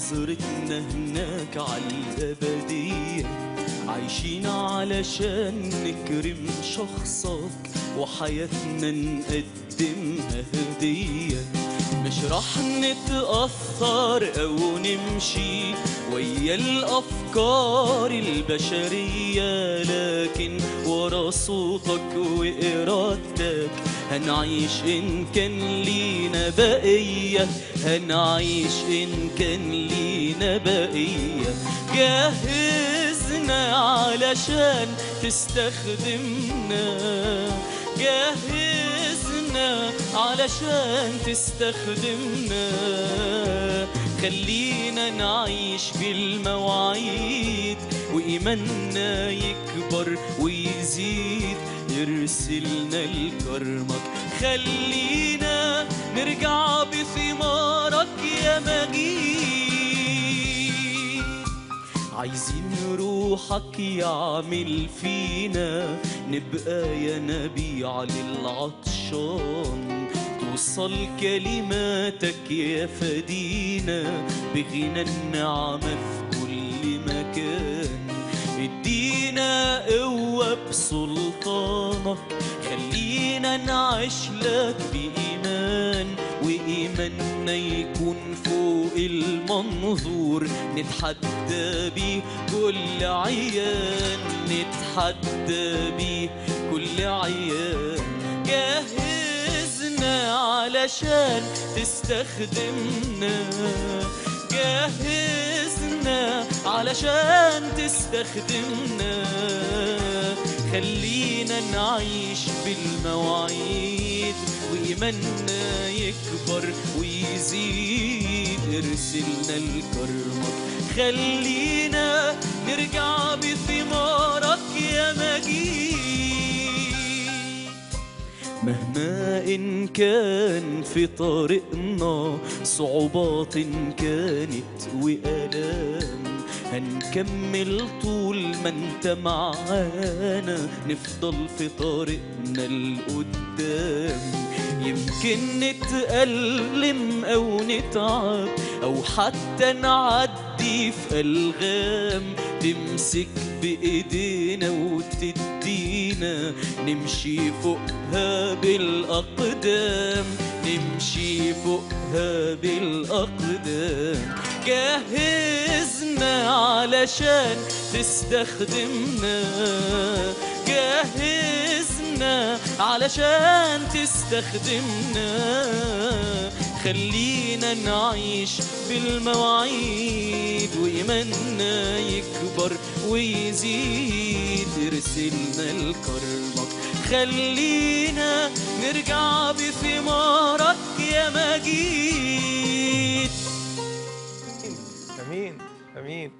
نظرتنا هناك عالأبدية، عايشين علشان نكرم شخصك وحياتنا نقدمها هدية. مش رح نتأثر أو نمشي ويا الأفكار البشرية، لكن ورا صوتك وإرادتك هنعيش إن كان لينا بقية، هنعيش إن كان لينا بقية. جهزنا علشان تستخدمنا، جهزنا علشان تستخدمنا. خلينا نعيش بالمواعيد وإيماننا يكبر ويزيد، يرسلنا لكرمك. خلينا نرجع بثمارك يا مجيد. عايزين روحك يعمل فينا، نبقى يا نبيع للعطشان، توصل كلماتك يا فدينا بغنى النعمة في كل مكان. ادينا قوة بسلطانك، خلينا نعيش لك بإيمان، وإيماننا يكون فوق المنظور. نتحدى بيه كل عيان، نتحدى بيه كل عيان. جهزنا علشان تستخدمنا، جهزنا علشان تستخدمنا. خلينا نعيش بالمواعيد وإيماننا يكبر ويزيد، ارسلنا لكرمك. خلينا نرجع بثمارك يا مجيد. مهما إن كان في طريقنا صعوبات إن كانت وآلام، هنكمل طول ما انت معانا، نفضل في طريقنا لقدام. يمكن نتألم أو نتعب أو حتى نعدي في ألغام، تمسك بإيدينا وتدينا نمشي فوقها بالأقدام، نمشي فوقها بالأقدام. جهزنا علشان تستخدمنا، جهزنا علشان تستخدمنا. خلينا نعيش بالمواعيد وإيماننا يكبر ويزيد، ارسلنا لكرمك. خلينا نرجع بثمارك يا مجيد. امين امين.